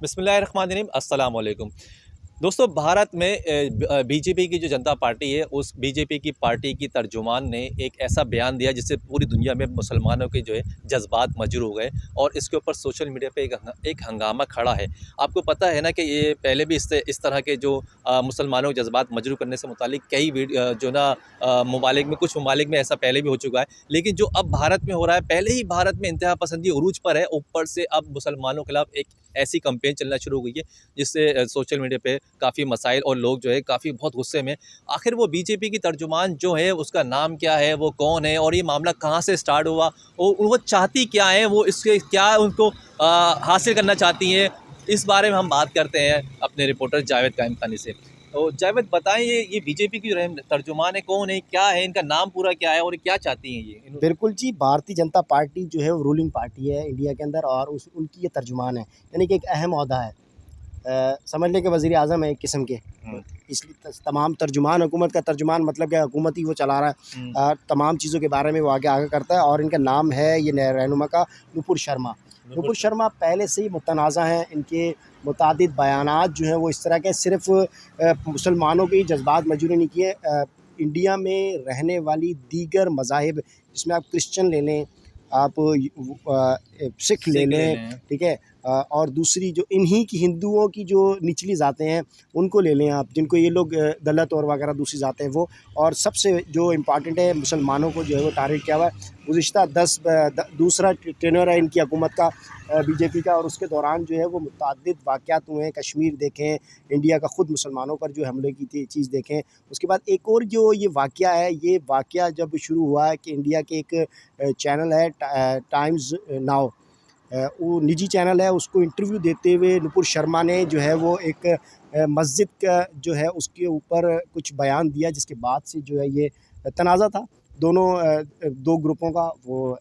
بسم اللہ الرحمن الرحیم، السلام علیکم دوستو۔ بھارت میں بی جے پی کی جو جنتا پارٹی ہے، اس بی جے پی کی پارٹی کی ترجمان نے ایک ایسا بیان دیا جس سے پوری دنیا میں مسلمانوں کے جو ہے جذبات مجروح ہو گئے، اور اس کے اوپر سوشل میڈیا پہ ایک ہنگامہ کھڑا ہے۔ آپ کو پتہ ہے نا کہ یہ پہلے بھی اس طرح کے جو مسلمانوں کے جذبات مجروح کرنے سے متعلق کئی جو نا ممالک میں، کچھ ممالک میں ایسا پہلے بھی ہو چکا ہے، لیکن جو اب بھارت میں ہو رہا ہے، پہلے ہی بھارت میں انتہا پسندی عروج پر ہے، اوپر سے اب مسلمانوں کے خلاف ایک ایسی کمپین چلنا شروع ہو گئی ہے جس سے سوشل میڈیا پہ کافی مسائل اور لوگ جو ہے کافی بہت غصے میں۔ آخر وہ بی جے پی کی ترجمان جو ہے، اس کا نام کیا ہے، وہ کون ہے، اور یہ معاملہ کہاں سے سٹارٹ ہوا، اور وہ چاہتی کیا ہیں، وہ اس کے کیا ان کو حاصل کرنا چاہتی ہیں، اس بارے میں ہم بات کرتے ہیں اپنے رپورٹر جاوید قائم خانی سے۔ تو جاوید بتائیں، یہ بی جے پی کی جو ترجمان ہے کون ہے، کیا ہے ان کا نام پورا، کیا ہے، اور کیا چاہتی ہیں یہ؟ بالکل جی، بھارتی جنتا پارٹی جو ہے وہ رولنگ پارٹی ہے انڈیا کے اندر، اور ان کی یہ ترجمان ہے، یعنی کہ ایک اہم عہدہ ہے، سمجھ لیں کہ وزیر اعظم ہے ایک قسم کے۔ اس لیے تمام ترجمان، حکومت کا ترجمان مطلب کہ حکومت ہی وہ چلا رہا ہے، تمام چیزوں کے بارے میں وہ آگے کرتا ہے۔ اور ان کا نام ہے یہ رہنما کا نپور شرما۔ نپور شرما پہلے سے ہی متنازع ہیں، ان کے متعدد بیانات جو ہیں وہ اس طرح کے صرف مسلمانوں کے ہی جذبات مجروح نہیں کیے، انڈیا میں رہنے والی دیگر مذاہب، جس میں آپ کرسچن لے لیں، آپ سکھ لے لیں، ٹھیک ہے، اور دوسری جو انہی کی ہندوؤں کی جو نچلی ذاتیں ہیں ان کو لے لیں آپ، جن کو یہ لوگ دلت اور وغیرہ دوسری ذاتیں ہیں وہ، اور سب سے جو امپارٹنٹ ہے مسلمانوں کو جو ہے وہ ٹارگٹ کیا ہوا ہے۔ گزشتہ دوسرا ٹینور ہے ان کی حکومت کا، بی جے پی کا، اور اس کے دوران جو ہے وہ متعدد واقعات ہوئے ہیں۔ کشمیر دیکھیں، انڈیا کا خود مسلمانوں پر جو حملے کی تھی چیز دیکھیں۔ اس کے بعد ایک اور جو یہ واقعہ ہے، یہ واقعہ جب شروع ہوا ہے کہ انڈیا کے ایک چینل ہے ٹائمز ناؤ، وہ نجی چینل ہے، اس کو انٹرویو دیتے ہوئے نپور شرما نے جو ہے وہ ایک مسجد کا جو ہے اس کے اوپر کچھ بیان دیا، جس کے بعد سے جو ہے یہ تنازع تھا دو گروپوں کا۔ وہ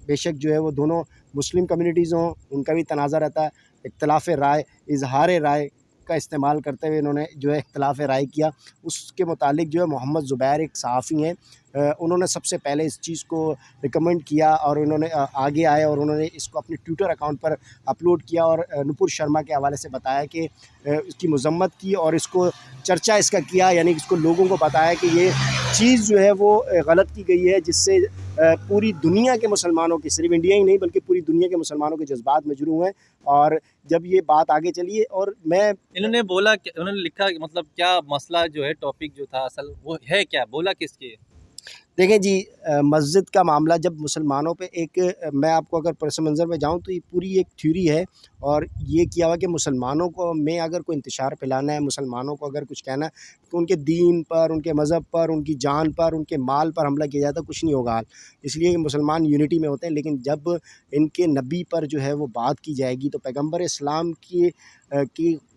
بے شک جو ہے وہ دونوں مسلم کمیونٹیز ہوں، ان کا بھی تنازع رہتا ہے، اختلاف رائے، اظہار رائے کا استعمال کرتے ہوئے انہوں نے جو ہے اختلاف رائے کیا۔ اس کے متعلق جو ہے محمد زبیر ایک صحافی ہیں، انہوں نے سب سے پہلے اس چیز کو ریکمنڈ کیا، اور انہوں نے آگے آئے اور انہوں نے اس کو اپنے ٹویٹر اکاؤنٹ پر اپلوڈ کیا، اور نپور شرما کے حوالے سے بتایا کہ اس کی مذمت کی، اور اس کو چرچا اس کا کیا، یعنی اس کو لوگوں کو بتایا کہ یہ چیز جو ہے وہ غلط کی گئی ہے، جس سے پوری دنیا کے مسلمانوں کی، صرف انڈیا ہی نہیں بلکہ پوری دنیا کے مسلمانوں کے جذبات مجروح ہیں۔ اور جب یہ بات آگے چلی، اور انہوں نے بولا کہ انہوں نے لکھا، مطلب کیا مسئلہ جو ہے، ٹاپک جو تھا اصل وہ ہے کیا، بولا کس کی؟ دیکھیں جی، مسجد کا معاملہ جب مسلمانوں پہ ایک، میں آپ کو اگر پس منظر میں جاؤں تو یہ پوری ایک تھیوری ہے، اور یہ کیا ہوا کہ مسلمانوں کو میں اگر کوئی انتشار پھیلانا ہے، مسلمانوں کو اگر کچھ کہنا ہے تو ان کے دین پر، ان کے مذہب پر، ان کی جان پر، ان کے مال پر حملہ کیا جاتا ہے، کچھ نہیں ہوگا حال، اس لیے کہ مسلمان یونٹی میں ہوتے ہیں۔ لیکن جب ان کے نبی پر جو ہے وہ بات کی جائے گی، تو پیغمبر اسلام کی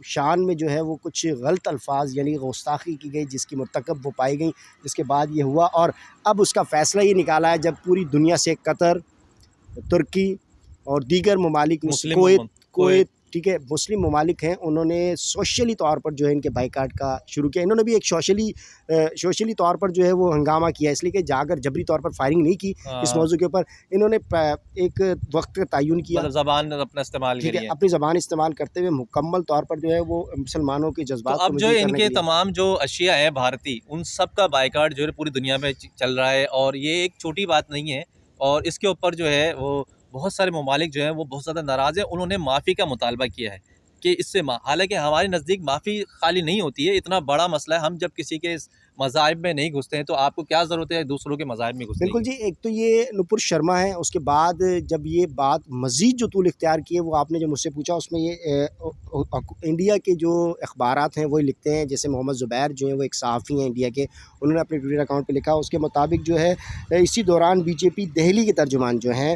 شان میں جو ہے وہ کچھ غلط الفاظ یعنی گستاخی کی گئی، جس کی مرتکب وہ پائی گئیں، جس کے بعد یہ ہوا۔ اور اب اس کا فیصلہ یہ نکالا ہے، جب پوری دنیا سے قطر، ترکی اور دیگر ممالک، کویت، ٹھیک ہے، مسلم ممالک ہیں، انہوں نے سوشلی طور پر جو ہے ان کے بائیکاٹ کا شروع کیا۔ انہوں نے بھی ایک سوشلی طور پر جو ہے وہ ہنگامہ کیا، اس لیے کہ جا کر جبری طور پر فائرنگ نہیں کی اس موضوع کے اوپر، انہوں نے ایک وقت کا تعین کیا، مطلب زبان اپنا استعمال ٹھیک ہے، کری ہے، اپنی زبان استعمال کرتے ہوئے مکمل طور پر جو ہے وہ مسلمانوں کے جذبات تو کو اب جو مجروح ان کرنے کے کے لیے۔ تمام جو اشیاء ہیں بھارتی، ان سب کا بائیکاٹ جو ہے پوری دنیا میں چل رہا ہے، اور یہ ایک چھوٹی بات نہیں ہے، اور اس کے اوپر جو ہے وہ بہت سارے ممالک جو ہیں وہ بہت زیادہ ناراض ہیں۔ انہوں نے معافی کا مطالبہ کیا ہے کہ اس سے حالانکہ ہمارے نزدیک معافی خالی نہیں ہوتی ہے، اتنا بڑا مسئلہ ہے، ہم جب کسی کے مذاہب میں نہیں گھستے ہیں تو آپ کو کیا ضرورت ہے دوسروں کے مذاہب میں گھسنے بالکل کی؟ جی، ایک تو یہ نپور شرما ہے، اس کے بعد جب یہ بات مزید جو طول اختیار کی ہے، وہ آپ نے جو مجھ سے پوچھا، اس میں یہ انڈیا کے جو اخبارات ہیں وہی لکھتے ہیں، جیسے محمد زبیر جو ہیں وہ ایک صحافی ہیں انڈیا کے، انہوں نے اپنے ٹویٹر اکاؤنٹ پہ لکھا، اس کے مطابق جو ہے اسی دوران بی جے پی دہلی کے ترجمان جو ہیں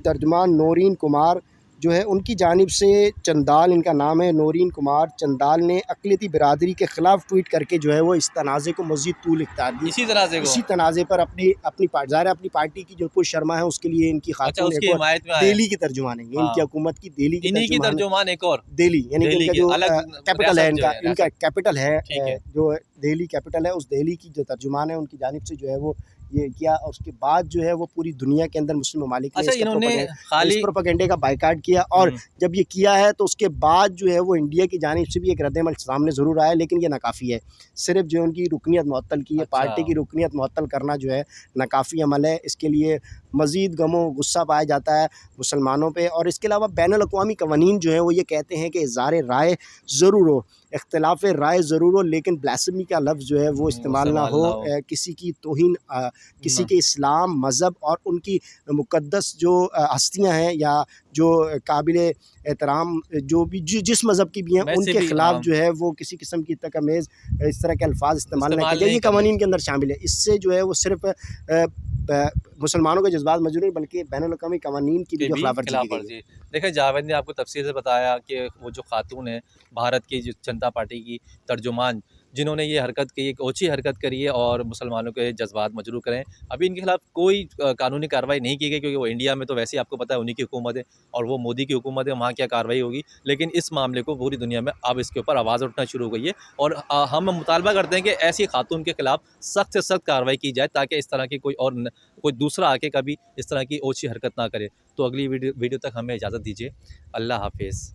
ترجمان نورین کمار جو ہے، ان کی جانب سے چندال، ان کا نام ہے نورین کمار چندال، نے اقلیتی برادری کے خلاف ٹویٹ کر کے جو ہے وہ اس تنازع کو مزید طول اختیار دی، اسی تنازع پر اپنی پارٹی کی جو نپور شرما ہے اس کے لیے ان کی خاتون اس ایک کی اور حمایت میں آئے، دہلی کی ترجمان ہے، ان کی حکومت کی دہلی کی انہی کی ترجمان ترجمان ایک اور دہلی، یعنی کہ ان کا جو کیپٹل ہے، ان کا کیپٹل ہے ٹھیک ہے، جو دہلی کیپٹل ہے، اس دہلی کی جو ترجمان ہے ان کی جانب سے جو ہے وہ یہ کیا اور اس کے بعد جو ہے وہ پوری دنیا کے اندر مسلم ممالک نے اچھا اس کا انہوں نے اس خالی پروپیگنڈے کا بائیکاٹ کیا، اور ہم، جب یہ کیا ہے تو اس کے بعد جو ہے وہ انڈیا کی جانب سے بھی ایک رد عمل سامنے ضرور آیا، لیکن یہ ناکافی ہے. صرف جو ان کی رکنیت معطل کی ہے، اچھا پارٹی کی رکنیت معطل کرنا جو ہے ناکافی عمل ہے. اس کے لیے مزید غم و غصہ پایا جاتا ہے مسلمانوں پہ. اور اس کے علاوہ بین الاقوامی قوانین جو ہیں وہ یہ کہتے ہیں کہ اظہار رائے ضرور ہو، اختلاف رائے ضرور ہو، لیکن بلاسفمی کا لفظ جو ہے وہ استعمال نہ ہو. کسی کی توہین، کسی کے اسلام مذہب اور ان کی مقدس جو ہستیاں ہیں یا جو قابل احترام جو بھی جس مذہب کی بھی ہیں ان ویسے کے بھی خلاف جو ہے وہ کسی قسم کی تکمیز اس طرح کے الفاظ استعمال نہ کیے جائے. یہ کرنے قوانین کے اندر شامل ہے. اس سے جو ہے وہ صرف مسلمانوں کے جذبات مجروح نہیں بلکہ بین الاقوامی قوانین کی بھی کے جو بھی خلاف ورزی خلاف کی گئی ہے. ورزی. دیکھیں جاوید نے آپ کو تفصیل سے بتایا کہ وہ جو خاتون ہیں بھارت کی جو جنتا پارٹی کی ترجمان، جنہوں نے یہ حرکت کی، ایک اوچھی حرکت کری ہے اور مسلمانوں کے جذبات مجروح کریں. ابھی ان کے خلاف کوئی قانونی کارروائی نہیں کی گئی، کیونکہ وہ انڈیا میں تو ویسے ہی آپ کو پتہ ہے انہی کی حکومت ہے اور وہ مودی کی حکومت ہے، وہاں کیا کارروائی ہوگی. لیکن اس معاملے کو پوری دنیا میں اب اس کے اوپر آواز اٹھنا شروع ہو گئی ہے، اور ہم مطالبہ کرتے ہیں کہ ایسی خاتون کے خلاف سخت سے سخت کارروائی کی جائے، تاکہ اس طرح کی کوئی دوسرا آ کے کبھی اس طرح کی اوچھی حرکت نہ کرے. تو اگلی ویڈیو تک ہمیں اجازت دیجیے. اللہ حافظ.